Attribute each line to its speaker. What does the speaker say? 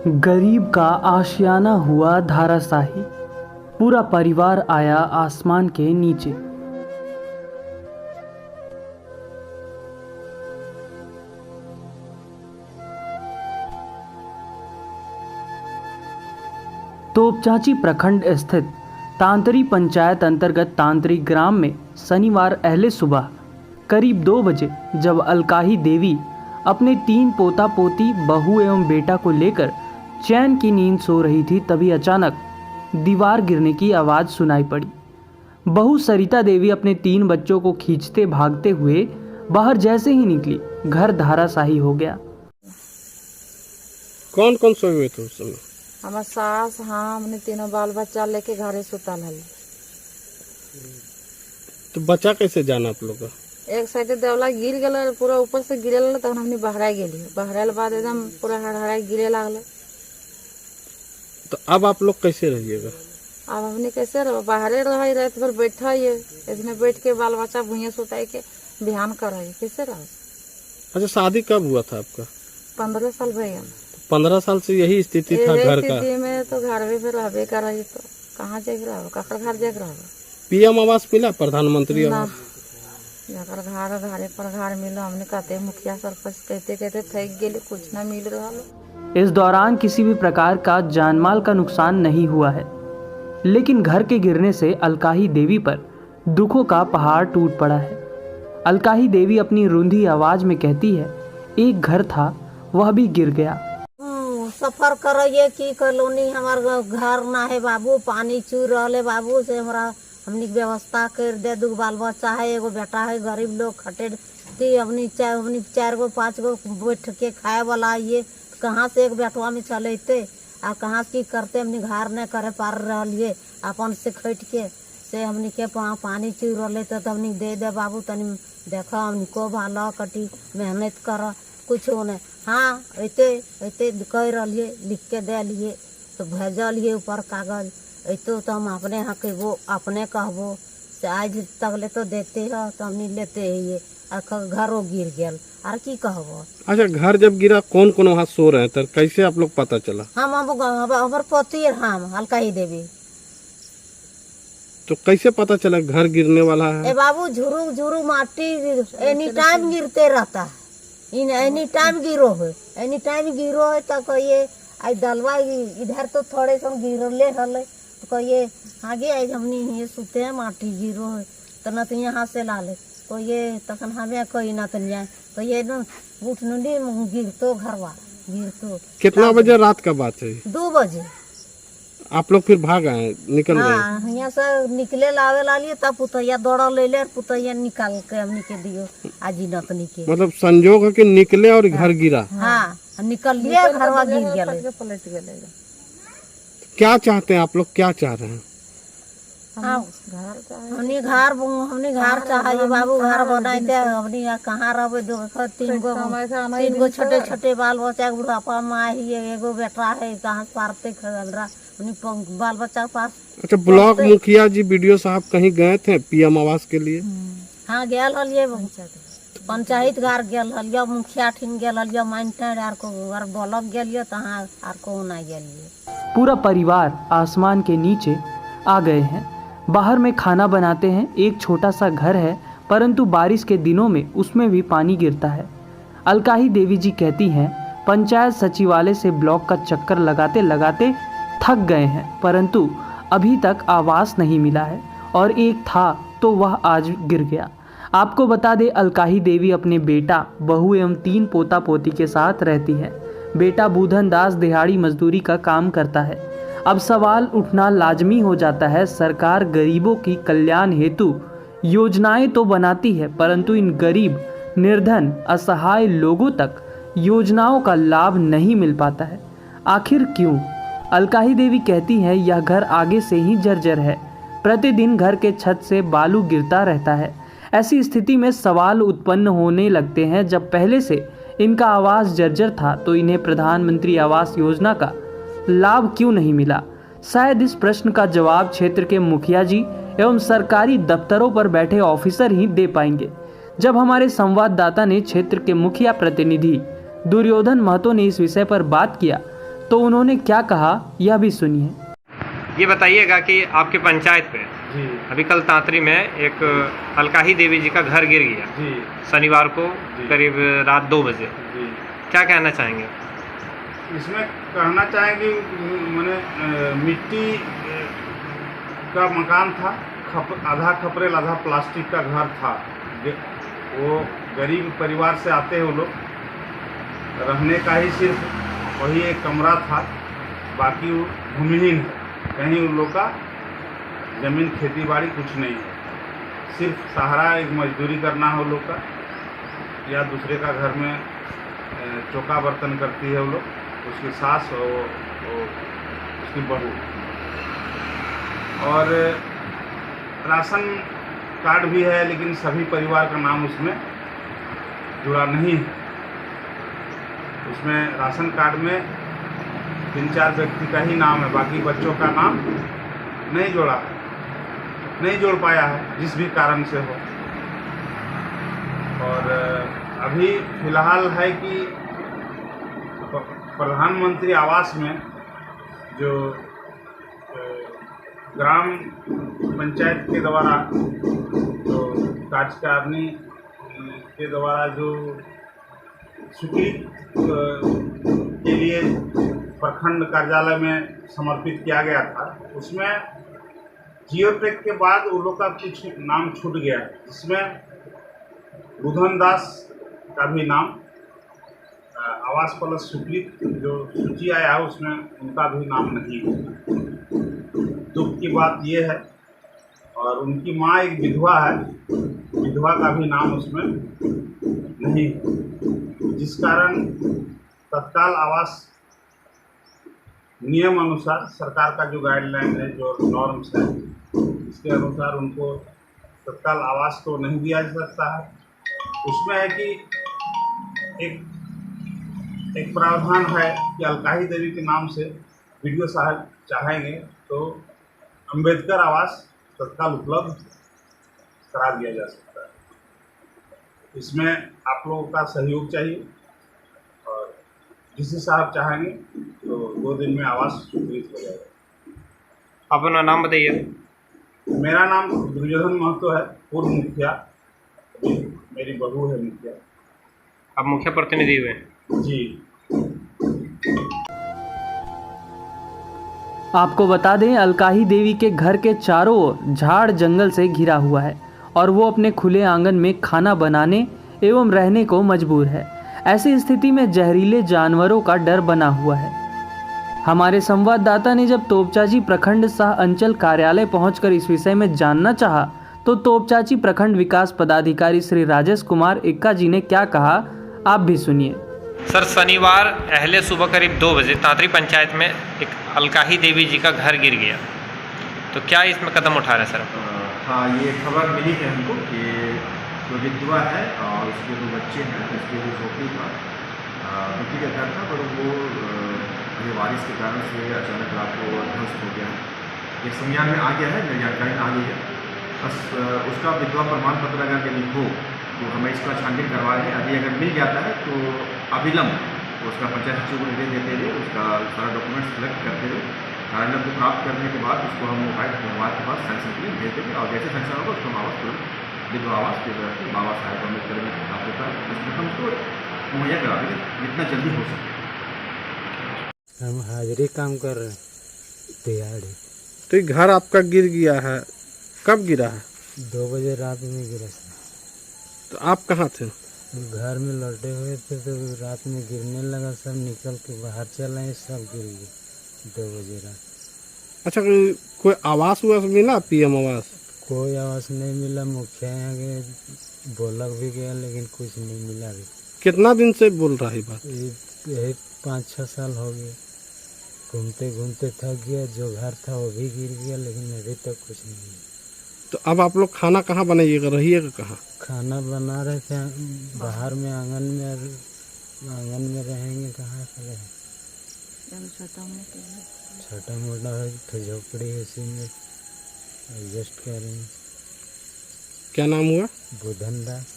Speaker 1: गरीब का आशियाना हुआ धाराशाही, पूरा परिवार आया आसमान के नीचे। तोपचांची प्रखंड स्थित तांतरी पंचायत अंतर्गत तांतरी ग्राम में शनिवार अहले सुबह करीब 2 बजे जब अलकाही देवी अपने 3 पोता पोती बहू एवं बेटा को लेकर चैन की नींद सो रही थी, तभी अचानक दीवार गिरने की आवाज़ सुनाई पड़ी। बहू सरिता देवी अपने 3 बच्चों को खींचते भागते हुए बाहर जैसे ही निकली, घर धराशायी हो गया।
Speaker 2: कौन कौन सोए हुए थे उस समय?
Speaker 3: हमार सास, हाँ, हमने तीनों बाल बच्चा लेके घरे सुतल हल।
Speaker 2: तो बचा कैसे जाना आप लोग का?
Speaker 3: एक साइड देवला गिर गल, पूरा ऊपर से गिरे तब हमने बहरा गेली। बहराल बाद एकदम पूरा हड़हड़ा गिरे लागल।
Speaker 2: तो अब आप लोग कैसे रहिएगा?
Speaker 3: अब हमने कैसे रहो, बाहरे रह, रात भर बैठा ये इसमें बैठ के बाल बच्चा भुइया सुताई के बिहान कर कैसे रहो।
Speaker 2: अच्छा, शादी कब हुआ था आपका?
Speaker 3: 15 साल भैया।
Speaker 2: 15 साल से यही स्थिति था घर का?
Speaker 3: स्थिति में तो घर में फिर रहबे कर रही, तो कहाँ जाके रहो, ककर घर जाके रहो।
Speaker 2: पीएम आवास मिला, प्रधानमंत्री आवास?
Speaker 3: जकर घर घरे पर घर मिला, हमने कहते मुखिया सरपंच कहते थक गेले, कुछ ना मिल रहा।
Speaker 1: इस दौरान किसी भी प्रकार का जानमाल का नुकसान नहीं हुआ है, लेकिन घर के गिरने से अलकाही देवी पर दुखों का पहाड़ टूट पड़ा है। अलकाही देवी अपनी रूंधी आवाज में कहती है, एक घर था वह भी गिर गया।
Speaker 4: सफर करिए की कॉलोनी, हमार घर ना है बाबू, पानी चू रहे बाबू से हमरा हमनी व्यवस्था कर दे। 2 बाल बच्चा है, एगो बेटा है, गरीब लोग खटे थी, हमनी 4 गो 5 गो बैठ के खाए वाला ये कहाँ से एक बेटवा में चलेते आ कहाँ की करते, हमनी घर नहीं करे पार रहिए अपन से खट के से हमनी के पानी चू रहे तो हमनी दे दे बाबू, तनी देखो हमनी को भाला कटी मेहनत कर कुछ नहीं। हाँ ऐते कह रहिए, लिख के दे लिए तो भेजलिए ऊपर कागज, ऐतो तो हम अपने हक वो अपने कहबो से आज तकले तो देते है तो हमनी लेते है ये घरों गिर गया और की कहबो।
Speaker 2: अच्छा, घर जब गिरा कौन कौन वहाँ सो रहे थे, कैसे आप लोग पता चला?
Speaker 4: हम हमार पति हम अलकाही देवी।
Speaker 2: तो कैसे पता चला घर गिरने वाला है?
Speaker 4: ए बाबू झुरू झुरू माटी एनी टाइम गिरते रहता है, एनी टाइम गिरो है, एनी टाइम गिरो है। तो कहिए आज दलवा इधर तो थोड़े से गिरले हले, तो कहिए आगे आज हमनी ये सुते हैं माटी गिरो है तो न तो यहाँ से ला ले, तो ये तखन हमें कही ना तो जाए, तो ये न उठ नुडी गिरतो घरवा गिरतो।
Speaker 2: कितना बजे रात का बात है?
Speaker 4: 2 बजे।
Speaker 2: आप लोग फिर भाग आए, निकल गए?
Speaker 4: हाँ, यहाँ से निकले लावे ला लिए तब पुतैया दौड़ा ले ले, पुतैया निकाल के हमनी के दियो आजी नतनी के।
Speaker 2: मतलब संजोग है कि निकले और घर गिरा?
Speaker 4: हाँ, निकल लिए घरवा गिर गया,
Speaker 3: पलट गए।
Speaker 4: क्या
Speaker 2: चाहते हैं आप लोग, क्या चाह रहे हैं?
Speaker 4: हमनी घर चाहिए बाबू, घर बनाई दे। हमनी कहाँ रहे, 3 गो छोटे छोटे बाल बच्चा, बुढ़ापा माँ ही एगो बेटा है, कहाँ पारते बाल बच्चा पास।
Speaker 2: अच्छा, ब्लॉक मुखिया जी बीडीओ साहब कहीं गए थे पीएम आवास के लिए?
Speaker 4: हाँ गेल हलिए, पंचायत घर गेल हलिए, मुखिया ठिन गेल हलिए, माइंटर आर को ब्लॉक गेलिए, तहाँ आर को ना गेलिए।
Speaker 1: पूरा परिवार आसमान के नीचे आ गए हैं। बाहर में खाना बनाते हैं, एक छोटा सा घर है, परंतु बारिश के दिनों में उसमें भी पानी गिरता है। अलकाही देवी जी कहती हैं, पंचायत सचिवालय से ब्लॉक का चक्कर लगाते लगाते थक गए हैं, परंतु अभी तक आवास नहीं मिला है, और एक था तो वह आज गिर गया। आपको बता दें, अलकाही देवी अपने बेटा, बहू एवं 3 पोता पोती के साथ रहती है। बेटा बूधन दास दिहाड़ी मजदूरी का काम करता है। अब सवाल उठना लाजमी हो जाता है, सरकार गरीबों की कल्याण हेतु योजनाएं तो बनाती है, परंतु इन गरीब, निर्धन, असहाय लोगों तक योजनाओं का लाभ नहीं मिल पाता है। आखिर क्यों? अलकाही देवी कहती है, यह घर आगे से ही जर्जर है, प्रतिदिन घर के छत से बालू गिरता रहता है। ऐसी स्थिति में सवाल उत्पन्न होने लगते हैं, जब पहले से इनका आवास जर्जर था तो इन्हें प्रधानमंत्री आवास योजना का लाभ क्यों नहीं मिला? शायद इस प्रश्न का जवाब क्षेत्र के मुखिया जी एवं सरकारी दफ्तरों पर बैठे ऑफिसर ही दे पाएंगे। जब हमारे संवाददाता ने क्षेत्र के मुखिया प्रतिनिधि दुर्योधन महतो ने इस विषय पर बात किया तो उन्होंने क्या कहा यह भी सुनिए।
Speaker 5: ये बताइएगा कि आपके पंचायत पे
Speaker 2: जी
Speaker 5: अभी कल तांतरी में एक अलकाही देवी जी का घर गिर गया
Speaker 2: जी
Speaker 5: शनिवार को
Speaker 2: जी।
Speaker 5: करीब रात 2 बजे।
Speaker 2: जी
Speaker 5: क्या कहना चाहेंगे?
Speaker 2: इसमें कहना चाहेंगे मैंने मिट्टी का मकान था, आधा खपरेल आधा प्लास्टिक का घर था। वो गरीब परिवार से आते हैं वो लोग, रहने का ही सिर्फ वही एक कमरा था, बाकी वो भूमिहीन है। कहीं उन लोग का ज़मीन खेती बाड़ी कुछ नहीं है, सिर्फ सहारा एक मजदूरी करना है वो लोग का, या दूसरे का घर में चौका बर्तन करती है वो लोग, उसकी सास और उसकी बहू। और राशन कार्ड भी है, लेकिन सभी परिवार का नाम उसमें जुड़ा नहीं है। उसमें राशन कार्ड में 3-4 व्यक्ति का ही नाम है, बाकी बच्चों का नाम नहीं जोड़ पाया है, जिस भी कारण से हो। और अभी फिलहाल है कि प्रधानमंत्री आवास में जो ग्राम पंचायत के द्वारा जो कार्यकारिणी के द्वारा जो स्वीकृत के लिए प्रखंड कार्यालय में समर्पित किया गया था, उसमें जियोटेक के बाद उन लोग का कुछ नाम छूट गया, जिसमें बुधन दास का भी नाम आवास प्लस स्वीकृत जो सूची आया है उसमें उनका भी नाम नहीं है। दुख की बात यह है। और उनकी माँ एक विधवा है, विधवा का भी नाम उसमें नहीं है, जिस कारण तत्काल आवास नियम अनुसार सरकार का जो गाइडलाइन है, जो नॉर्म्स है, इसके अनुसार उनको तत्काल आवास तो नहीं दिया जा सकता है। उसमें है कि एक प्रावधान है कि अलकाही देवी के नाम से वीडियो साहब चाहेंगे तो अंबेडकर आवास तत्काल उपलब्ध करा दिया जा सकता है। इसमें आप लोगों का सहयोग चाहिए, और जिस साहब चाहेंगे तो 2 दिन में आवास स्वीकृत हो जाएगा।
Speaker 5: अपना नाम बताइए।
Speaker 2: मेरा नाम दुर्योधन महतो है, पूर्व मुखिया। मेरी बहू है मुखिया।
Speaker 5: आप मुख्य प्रतिनिधि हुए हैं?
Speaker 2: जी।
Speaker 1: आपको बता दें, अलकाही देवी के घर के चारों ओर झाड़ जंगल से घिरा हुआ है और वो अपने खुले आंगन में खाना बनाने एवं रहने को मजबूर है। ऐसी स्थिति में जहरीले जानवरों का डर बना हुआ है। हमारे संवाददाता ने जब तोपचाची प्रखंड सह अंचल कार्यालय पहुंचकर इस विषय में जानना चाहा, तो तोपचाची प्रखंड विकास पदाधिकारी श्री राजेश कुमार इक्का जी ने क्या कहा, आप भी सुनिए।
Speaker 5: सर, शनिवार अहले सुबह करीब 2 बजे तांतरी पंचायत में एक अलकाही देवी जी का घर गिर गया, तो क्या इसमें कदम उठा रहे हैं सर?
Speaker 6: हाँ, ये खबर मिली है हमको कि जो विधवा है और उसके 2 बच्चे हैं, उसके जो झोपड़ी था, मिट्टी का घर था, पर वो ये बारिश के कारण से अचानक रात को ध्वस्त हो गया। ये संज्ञान में आ गया है, मेरी जानकारी में आ गई है। बस उसका विधवा प्रमाण पत्र अगर यदि हो तो हमें इसका छानबीन करवा रहे हैं। अभी अगर मिल जाता है तो अविलंब तो उसका पंचायत सचिव को निर्देश देते हुए उसका सारा डॉक्यूमेंट्स कलेक्ट करते हुए कार्यालय को प्राप्त करने के बाद उसको हम उपायुक्त धनबाद के पास सैंक्शन के लिए भेज देंगे, और जैसे सैंक्शन होगा उसको हम आवास तुरंत विधवा आवास के तरफ से बाबा साहेब अम्बेडकर में होता है उसमें हम उसको मुहैया करा देंगे जितना जल्दी हो सके।
Speaker 7: हम हाजिरी काम कर रहे हैं, दिहाड़ी।
Speaker 2: तो ये घर आपका गिर गया है, कब गिरा है?
Speaker 7: 2 बजे रात में गिरा सर।
Speaker 2: तो आप कहाँ थे?
Speaker 7: घर में लौटे हुए थे तो रात में गिरने लगा, सब निकल के बाहर चल आए, सब गिर गए 2 बजे रात।
Speaker 2: अच्छा, कोई आवास मिला? PM आवास?
Speaker 7: कोई आवास नहीं मिला। मुखिया यहाँ गए, बोला भी गया, लेकिन कुछ नहीं मिला अभी।
Speaker 2: कितना दिन से बोल रहा है बात?
Speaker 7: यही 5-6 साल हो गए। घूमते घूमते थक गया, जो घर था वो भी गिर गया, लेकिन अभी तक कुछ नहीं मिला।
Speaker 2: तो अब आप लोग खाना कहाँ बनाइएगा, रहिएगा कहाँ?
Speaker 7: खाना बना रहे थे बाहर में, आंगन में रहेंगे, कहाँ पर रहें? छोटा मोटा है तो झोपड़ी है, उसी में एडजस्ट करेंगे।
Speaker 2: क्या नाम हुआ?
Speaker 7: बुधन दास।